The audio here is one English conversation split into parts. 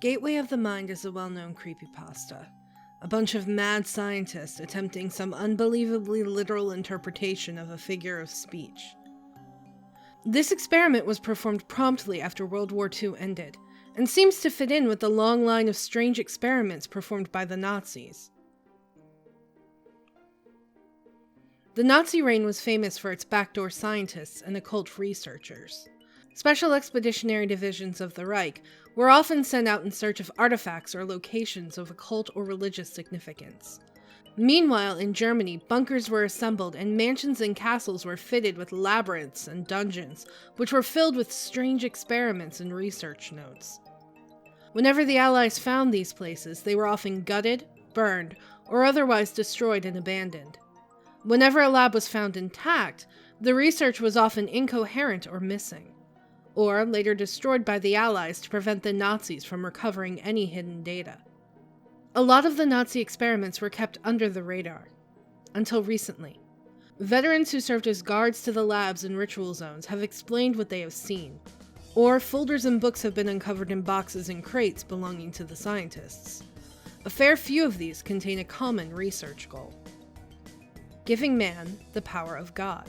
Gateway of the Mind is a well-known creepypasta. A bunch of mad scientists attempting some unbelievably literal interpretation of a figure of speech. This experiment was performed promptly after World War II ended, and seems to fit in with the long line of strange experiments performed by the Nazis. The Nazi reign was famous for its backdoor scientists and occult researchers. Special expeditionary divisions of the Reich were often sent out in search of artifacts or locations of occult or religious significance. Meanwhile, in Germany, bunkers were assembled and mansions and castles were fitted with labyrinths and dungeons, which were filled with strange experiments and research notes. Whenever the Allies found these places, they were often gutted, burned, or otherwise destroyed and abandoned. Whenever a lab was found intact, the research was often incoherent or missing, or later destroyed by the Allies to prevent the Nazis from recovering any hidden data. A lot of the Nazi experiments were kept under the radar, until recently. Veterans who served as guards to the labs and ritual zones have explained what they have seen, or folders and books have been uncovered in boxes and crates belonging to the scientists. A fair few of these contain a common research goal: giving man the power of God.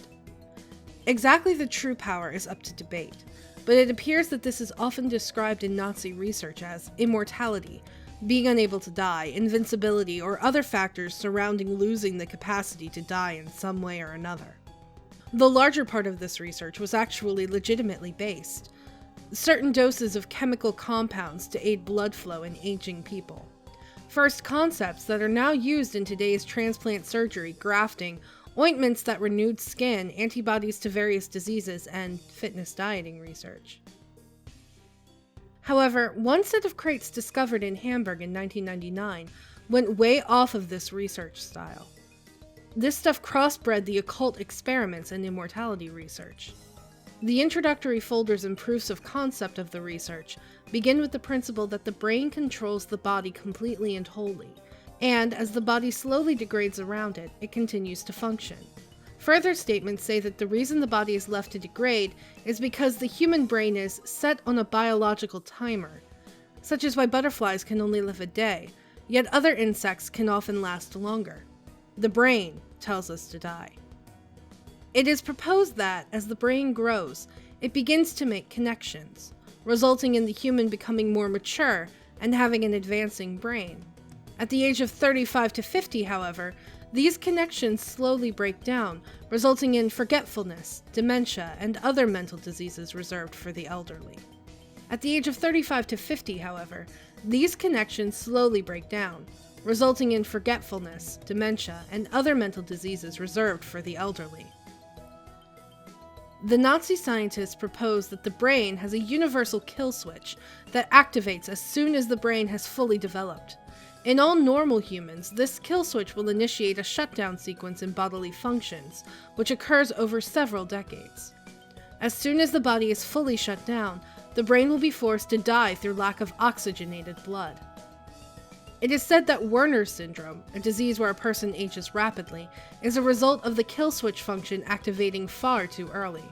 Exactly the true power is up to debate, but it appears that this is often described in Nazi research as immortality, being unable to die, invincibility, or other factors surrounding losing the capacity to die in some way or another. The larger part of this research was actually legitimately based. Certain doses of chemical compounds to aid blood flow in aging people. First concepts that are now used in today's transplant surgery, grafting, ointments that renewed skin, antibodies to various diseases, and fitness dieting research. However, one set of crates discovered in Hamburg in 1999 went way off of this research style. This stuff crossbred the occult experiments and immortality research. The introductory folders and proofs of concept of the research begin with the principle that the brain controls the body completely and wholly, and as the body slowly degrades around it, it continues to function. Further statements say that the reason the body is left to degrade is because the human brain is set on a biological timer, such as why butterflies can only live a day, yet other insects can often last longer. The brain tells us to die. It is proposed that, as the brain grows, it begins to make connections, resulting in the human becoming more mature and having an advancing brain. At the age of 35 to 50, however, these connections slowly break down, resulting in forgetfulness, dementia, and other mental diseases reserved for the elderly. At the age of 35 to 50, however, these connections slowly break down, resulting in forgetfulness, dementia, and other mental diseases reserved for the elderly. The Nazi scientists proposed that the brain has a universal kill switch that activates as soon as the brain has fully developed. In all normal humans, this kill switch will initiate a shutdown sequence in bodily functions, which occurs over several decades. As soon as the body is fully shut down, the brain will be forced to die through lack of oxygenated blood. It is said that Werner's syndrome, a disease where a person ages rapidly, is a result of the kill switch function activating far too early.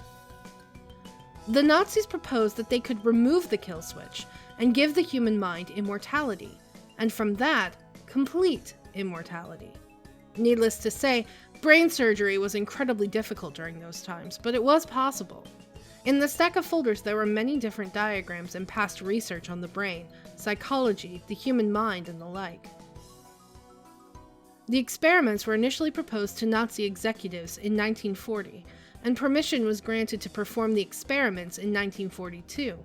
The Nazis proposed that they could remove the kill switch and give the human mind immortality, and from that, complete immortality. Needless to say, brain surgery was incredibly difficult during those times, but it was possible. In the stack of folders there were many different diagrams and past research on the brain, psychology, the human mind, and the like. The experiments were initially proposed to Nazi executives in 1940, and permission was granted to perform the experiments in 1942,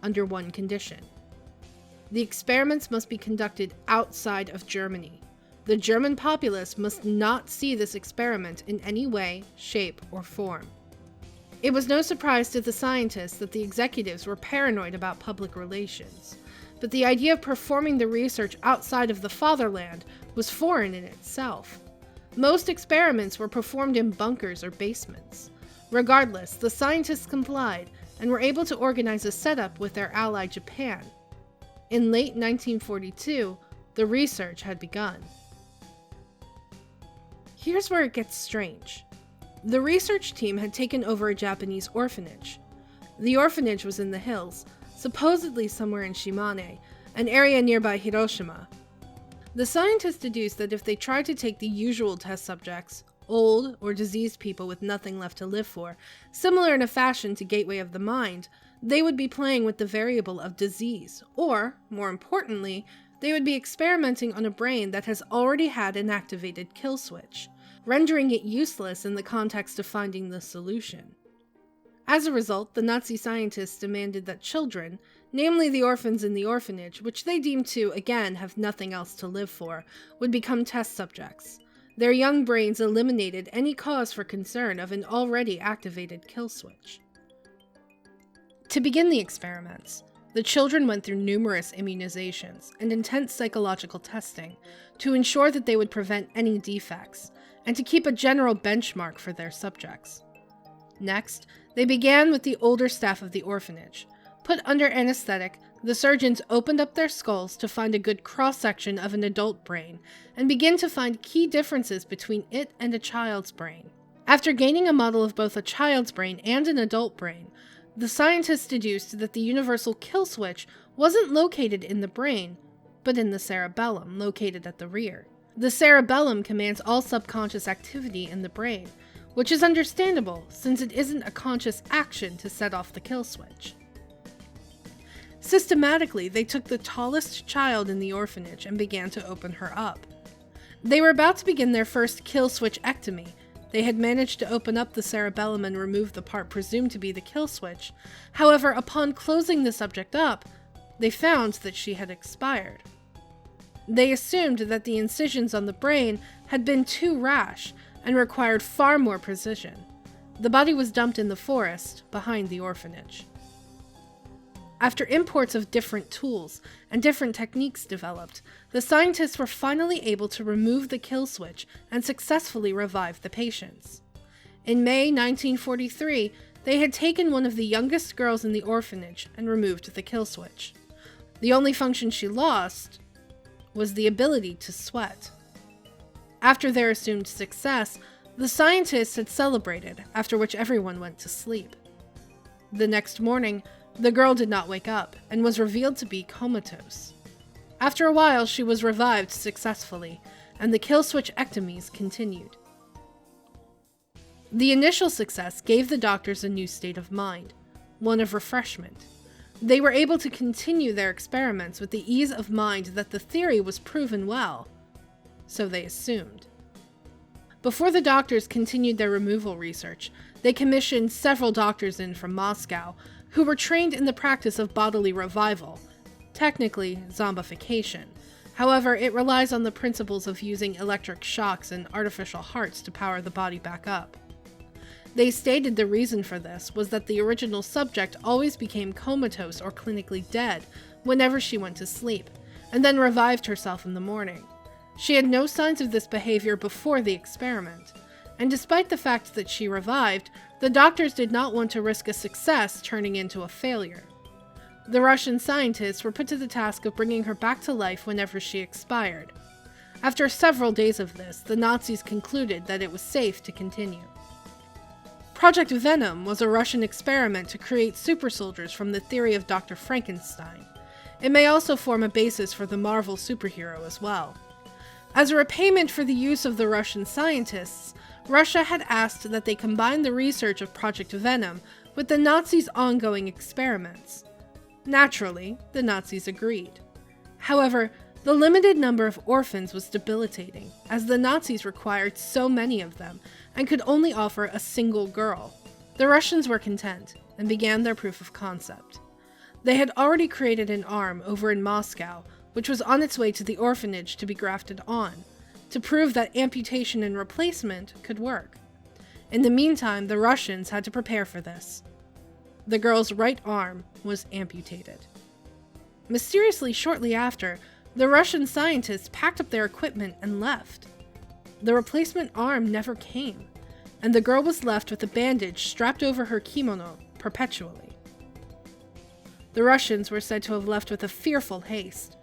under one condition. The experiments must be conducted outside of Germany. The German populace must not see this experiment in any way, shape, or form. It was no surprise to the scientists that the executives were paranoid about public relations, but the idea of performing the research outside of the fatherland was foreign in itself. Most experiments were performed in bunkers or basements. Regardless, the scientists complied and were able to organize a setup with their ally Japan. In late 1942, the research had begun. Here's where it gets strange. The research team had taken over a Japanese orphanage. The orphanage was in the hills, supposedly somewhere in Shimane, an area nearby Hiroshima. The scientists deduced that if they tried to take the usual test subjects, old or diseased people with nothing left to live for, similar in a fashion to Gateway of the Mind, they would be playing with the variable of disease, or, more importantly, they would be experimenting on a brain that has already had an activated kill switch, rendering it useless in the context of finding the solution. As a result, the Nazi scientists demanded that children, namely the orphans in the orphanage, which they deemed to, again, have nothing else to live for, would become test subjects. Their young brains eliminated any cause for concern of an already activated kill switch. To begin the experiments, the children went through numerous immunizations and intense psychological testing to ensure that they would prevent any defects, and to keep a general benchmark for their subjects. Next, they began with the older staff of the orphanage. Put under anesthetic, the surgeons opened up their skulls to find a good cross-section of an adult brain and begin to find key differences between it and a child's brain. After gaining a model of both a child's brain and an adult brain, the scientists deduced that the universal kill switch wasn't located in the brain, but in the cerebellum, located at the rear. The cerebellum commands all subconscious activity in the brain, which is understandable since it isn't a conscious action to set off the kill switch. Systematically, they took the tallest child in the orphanage and began to open her up. They were about to begin their first kill switch-ectomy. They had managed to open up the cerebellum and remove the part presumed to be the kill switch. However, upon closing the subject up, they found that she had expired. They assumed that the incisions on the brain had been too rash and required far more precision. The body was dumped in the forest behind the orphanage. After imports of different tools and different techniques developed, the scientists were finally able to remove the kill switch and successfully revive the patients. In May 1943, they had taken one of the youngest girls in the orphanage and removed the kill switch. The only function she lost was the ability to sweat. After their assumed success, the scientists had celebrated, after which everyone went to sleep. The next morning, the girl did not wake up and was revealed to be comatose. After a while, she was revived successfully, and the kill switch ectomies continued. The initial success gave the doctors a new state of mind, one of refreshment. They were able to continue their experiments with the ease of mind that the theory was proven well, so they assumed. Before the doctors continued their removal research, they commissioned several doctors in from Moscow who were trained in the practice of bodily revival, technically zombification. However, it relies on the principles of using electric shocks and artificial hearts to power the body back up. They stated the reason for this was that the original subject always became comatose or clinically dead whenever she went to sleep, and then revived herself in the morning. She had no signs of this behavior before the experiment, and despite the fact that she revived, the doctors did not want to risk a success turning into a failure. The Russian scientists were put to the task of bringing her back to life whenever she expired. After several days of this, the Nazis concluded that it was safe to continue. Project Venom was a Russian experiment to create super soldiers from the theory of Dr. Frankenstein. It may also form a basis for the Marvel superhero as well. As a repayment for the use of the Russian scientists, Russia had asked that they combine the research of Project Venom with the Nazis' ongoing experiments. Naturally, the Nazis agreed. However, the limited number of orphans was debilitating, as the Nazis required so many of them and could only offer a single girl. The Russians were content and began their proof of concept. They had already created an arm over in Moscow, which was on its way to the orphanage to be grafted on, to prove that amputation and replacement could work. In the meantime, the Russians had to prepare for this. The girl's right arm was amputated. Mysteriously, shortly after, the Russian scientists packed up their equipment and left. The replacement arm never came, and the girl was left with a bandage strapped over her kimono perpetually. The Russians were said to have left with a fearful haste,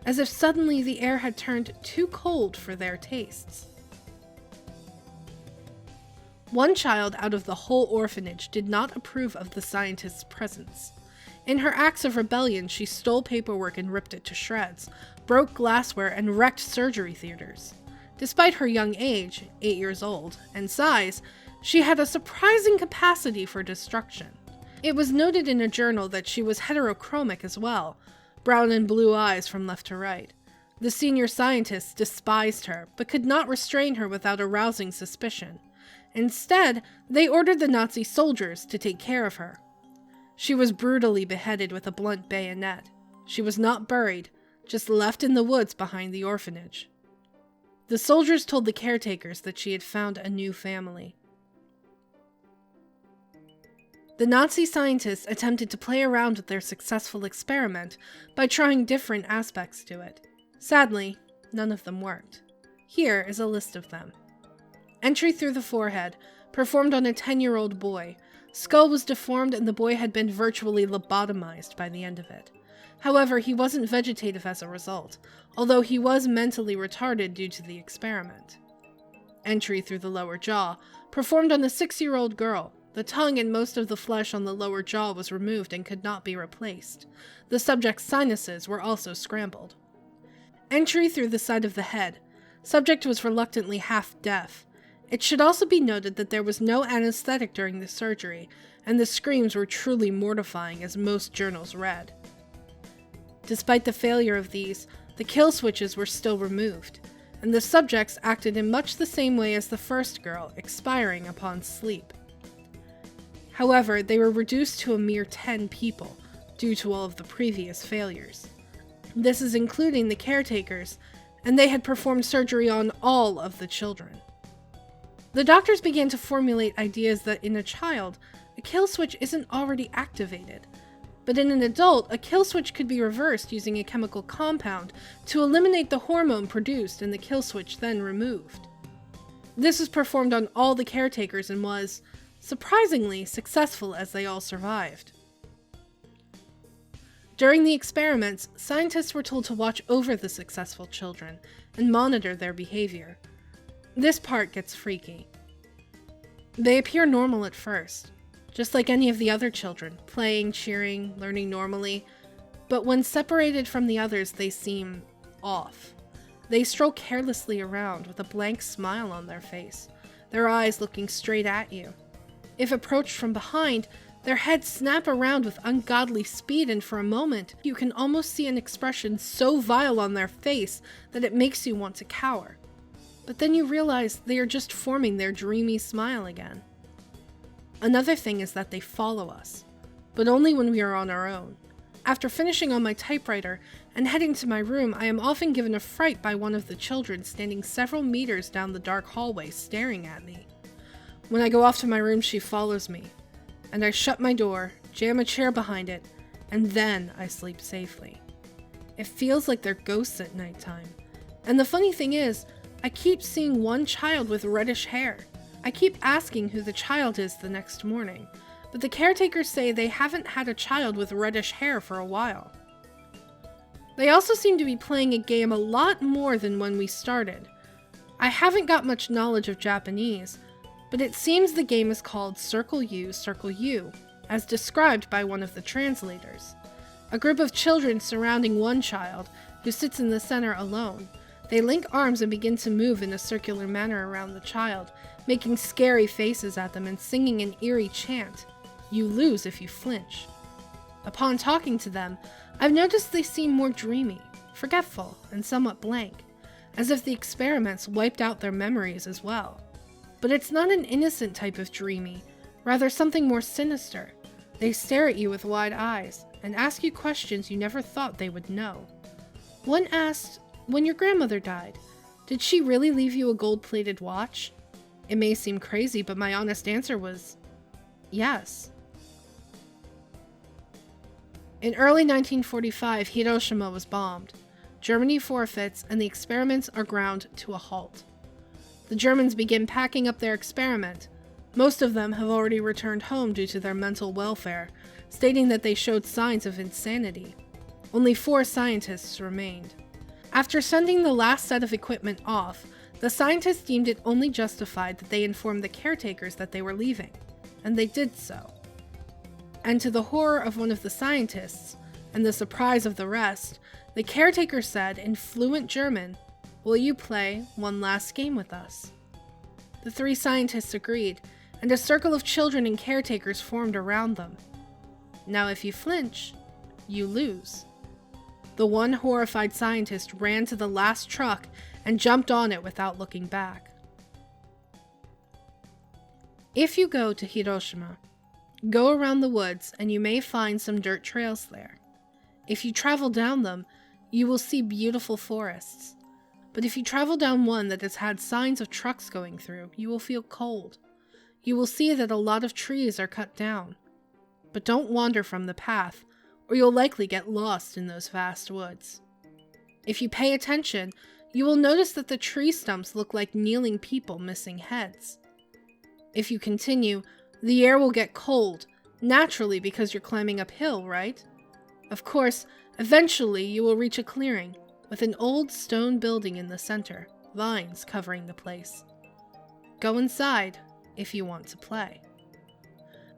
as if suddenly the air had turned too cold for their tastes. One child out of the whole orphanage did not approve of the scientists' presence. In her acts of rebellion, she stole paperwork and ripped it to shreds, broke glassware, and wrecked surgery theaters. Despite her young age, 8 years old, and size, she had a surprising capacity for destruction. It was noted in a journal that she was heterochromic as well, brown and blue eyes from left to right. The senior scientists despised her, but could not restrain her without arousing suspicion. Instead, they ordered the Nazi soldiers to take care of her. She was brutally beheaded with a blunt bayonet. She was not buried, just left in the woods behind the orphanage. The soldiers told the caretakers that she had found a new family. The Nazi scientists attempted to play around with their successful experiment by trying different aspects to it. Sadly, none of them worked. Here is a list of them. Entry through the forehead, performed on a 10-year-old boy. Skull was deformed and the boy had been virtually lobotomized by the end of it. However, he wasn't vegetative as a result, although he was mentally retarded due to the experiment. Entry through the lower jaw, performed on a 6-year-old girl. The tongue and most of the flesh on the lower jaw was removed and could not be replaced. The subject's sinuses were also scrambled. Entry through the side of the head. Subject was reluctantly half deaf. It should also be noted that there was no anesthetic during the surgery, and the screams were truly mortifying as most journals read. Despite the failure of these, the kill switches were still removed, and the subjects acted in much the same way as the first girl, expiring upon sleep. However, they were reduced to a mere 10 people, due to all of the previous failures. This is including the caretakers, and they had performed surgery on all of the children. The doctors began to formulate ideas that in a child, a kill switch isn't already activated, but in an adult, a kill switch could be reversed using a chemical compound to eliminate the hormone produced and the kill switch then removed. This was performed on all the caretakers and was, surprisingly, successful as they all survived. During the experiments, scientists were told to watch over the successful children and monitor their behavior. This part gets freaky. They appear normal at first, just like any of the other children, playing, cheering, learning normally, but when separated from the others, they seem off. They stroll carelessly around with a blank smile on their face, their eyes looking straight at you. If approached from behind, their heads snap around with ungodly speed, and for a moment, you can almost see an expression so vile on their face that it makes you want to cower. But then you realize they are just forming their dreamy smile again. Another thing is that they follow us, but only when we are on our own. After finishing on my typewriter and heading to my room, I am often given a fright by one of the children standing several meters down the dark hallway staring at me. When I go off to my room, she follows me, and I shut my door, jam a chair behind it, and then I sleep safely. It feels like they're ghosts at nighttime. And the funny thing is, I keep seeing one child with reddish hair. I keep asking who the child is the next morning, but the caretakers say they haven't had a child with reddish hair for a while. They also seem to be playing a game a lot more than when we started. I haven't got much knowledge of Japanese, but it seems the game is called Circle U, as described by one of the translators. A group of children surrounding one child, who sits in the center alone. They link arms and begin to move in a circular manner around the child, making scary faces at them and singing an eerie chant. You lose if you flinch. Upon talking to them, I've noticed they seem more dreamy, forgetful, and somewhat blank, as if the experiments wiped out their memories as well. But it's not an innocent type of dreamy, rather something more sinister. They stare at you with wide eyes and ask you questions you never thought they would know. One asked, when your grandmother died, did she really leave you a gold-plated watch? It may seem crazy, but my honest answer was, yes. In early 1945, Hiroshima was bombed. Germany forfeits, and the experiments are ground to a halt. The Germans begin packing up their experiment. Most of them have already returned home due to their mental welfare, stating that they showed signs of insanity. Only 4 scientists remained. After sending the last set of equipment off, the scientists deemed it only justified that they inform the caretakers that they were leaving, and they did so. And to the horror of one of the scientists, and the surprise of the rest, the caretaker said in fluent German, "Will you play one last game with us?" The 3 scientists agreed, and a circle of children and caretakers formed around them. Now if you flinch, you lose. The one horrified scientist ran to the last truck and jumped on it without looking back. If you go to Hiroshima, go around the woods and you may find some dirt trails there. If you travel down them, you will see beautiful forests. But if you travel down one that has had signs of trucks going through, you will feel cold. You will see that a lot of trees are cut down. But don't wander from the path, or you'll likely get lost in those vast woods. If you pay attention, you will notice that the tree stumps look like kneeling people missing heads. If you continue, the air will get cold, naturally because you're climbing uphill, right? Of course, eventually you will reach a clearing, with an old stone building in the center, vines covering the place. Go inside, if you want to play.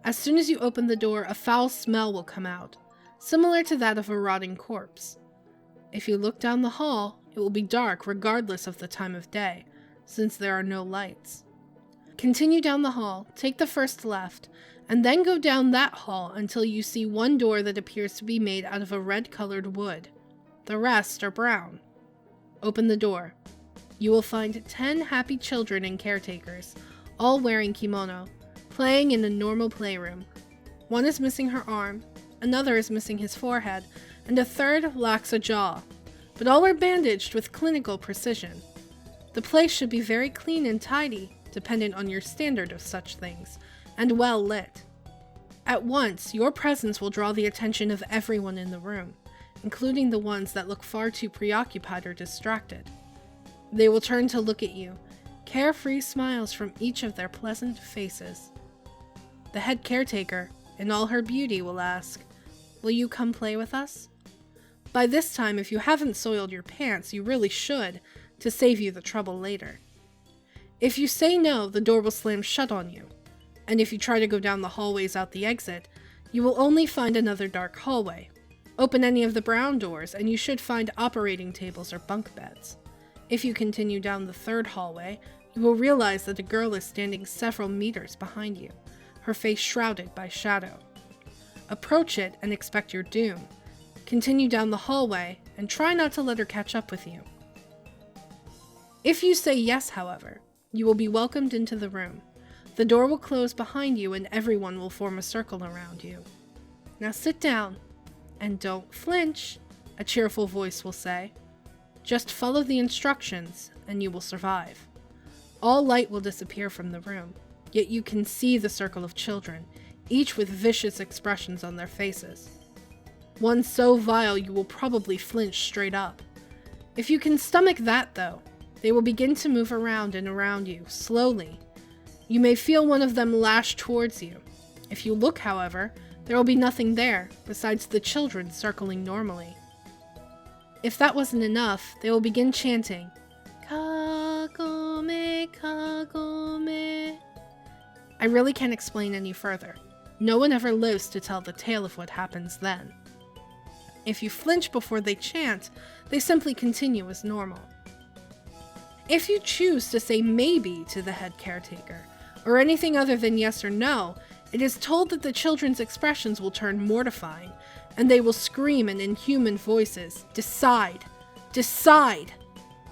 As soon as you open the door, a foul smell will come out, similar to that of a rotting corpse. If you look down the hall, it will be dark regardless of the time of day, since there are no lights. Continue down the hall, take the first left, and then go down that hall until you see one door that appears to be made out of a red-colored wood. The rest are brown. Open the door. You will find 10 happy children and caretakers, all wearing kimono, playing in a normal playroom. One is missing her arm, another is missing his forehead, and a third lacks a jaw, but all are bandaged with clinical precision. The place should be very clean and tidy, dependent on your standard of such things, and well lit. At once, your presence will draw the attention of everyone in the room, including the ones that look far too preoccupied or distracted. They will turn to look at you, carefree smiles from each of their pleasant faces. The head caretaker, in all her beauty, will ask, "Will you come play with us?" By this time, if you haven't soiled your pants, you really should, to save you the trouble later. If you say no, the door will slam shut on you, and if you try to go down the hallways out the exit, you will only find another dark hallway. Open any of the brown doors, and you should find operating tables or bunk beds. If you continue down the third hallway, you will realize that a girl is standing several meters behind you, her face shrouded by shadow. Approach it and expect your doom. Continue down the hallway, and try not to let her catch up with you. If you say yes, however, you will be welcomed into the room. The door will close behind you and everyone will form a circle around you. Now sit down, and don't flinch, a cheerful voice will say. Just follow the instructions, and you will survive. All light will disappear from the room, yet you can see the circle of children, each with vicious expressions on their faces. One so vile you will probably flinch straight up. If you can stomach that, though, they will begin to move around and around you, slowly. You may feel one of them lash towards you. If you look, however, there will be nothing there, besides the children circling normally. If that wasn't enough, they will begin chanting, "Kagome, Kagome." I really can't explain any further. No one ever lives to tell the tale of what happens then. If you flinch before they chant, they simply continue as normal. If you choose to say maybe to the head caretaker, or anything other than yes or no, it is told that the children's expressions will turn mortifying, and they will scream in inhuman voices, "Decide! Decide!"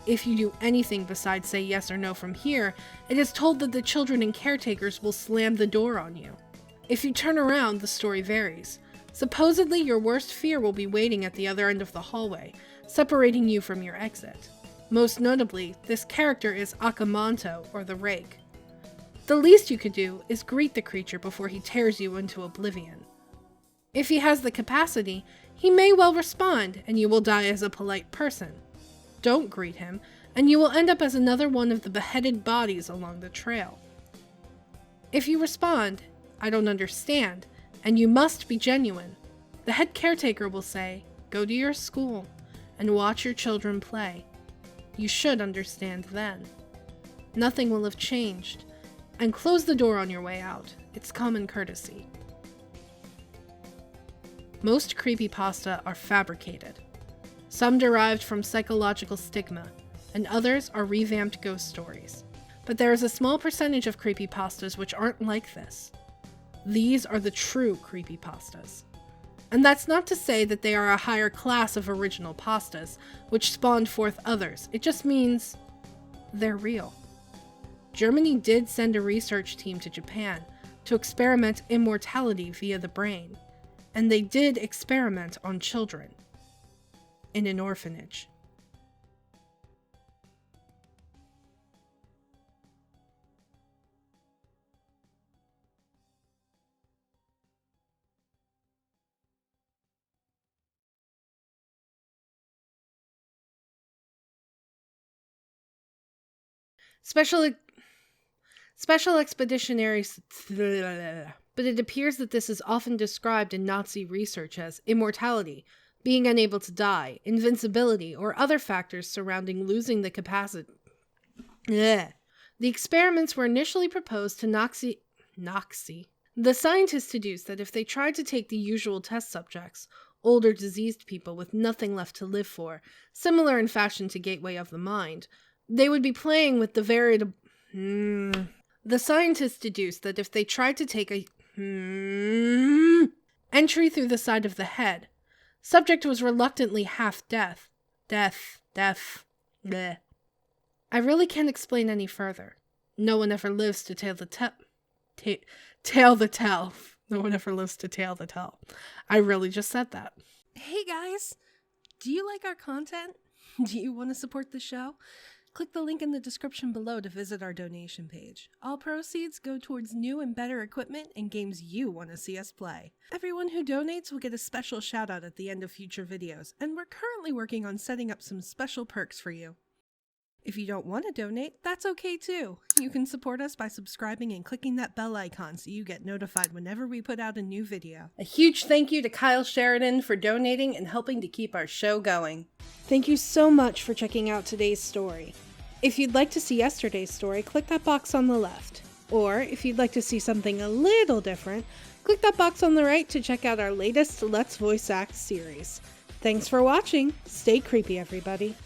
If you do anything besides say yes or no from here, it is told that the children and caretakers will slam the door on you. If you turn around, the story varies. Supposedly, your worst fear will be waiting at the other end of the hallway, separating you from your exit. Most notably, this character is Akamanto, or the Rake. The least you could do is greet the creature before he tears you into oblivion. If he has the capacity, he may well respond, and you will die as a polite person. Don't greet him, and you will end up as another one of the beheaded bodies along the trail. If you respond, "I don't understand," and you must be genuine, the head caretaker will say, "Go to your school, and watch your children play." You should understand then. Nothing will have changed, and close the door on your way out. It's common courtesy. Most creepypasta are fabricated. Some derived from psychological stigma, and others are revamped ghost stories. But there is a small percentage of creepypastas which aren't like this. These are the true creepypastas. And that's not to say that they are a higher class of original pastas, which spawned forth others. It just means they're real. Germany did send a research team to Japan to experiment immortality via the brain, and they did experiment on children in an orphanage. Special expeditionaries, but it appears that this is often described in Nazi research as immortality, being unable to die, invincibility, or other factors surrounding losing the capacity. The experiments were initially proposed to Nazi. The scientists deduced that if they tried to take the usual test subjects, older diseased people with nothing left to live for, similar in fashion to Gateway of the Mind, they would be playing with the variable. The scientists deduced that if they tried to take a entry through the side of the head, subject was reluctantly half deaf. Bleh. I really can't explain any further. No one ever lives to tell the tale. No one ever lives to tell the tale. I really just said that. Hey guys, do you like our content? Do you want to support the show? Click the link in the description below to visit our donation page. All proceeds go towards new and better equipment and games you want to see us play. Everyone who donates will get a special shout out at the end of future videos, and we're currently working on setting up some special perks for you. If you don't want to donate, that's okay too. You can support us by subscribing and clicking that bell icon so you get notified whenever we put out a new video. A huge thank you to Kyle Sheridan for donating and helping to keep our show going. Thank you so much for checking out today's story. If you'd like to see yesterday's story, click that box on the left. Or if you'd like to see something a little different, click that box on the right to check out our latest Let's Voice Act series. Thanks for watching. Stay creepy, everybody.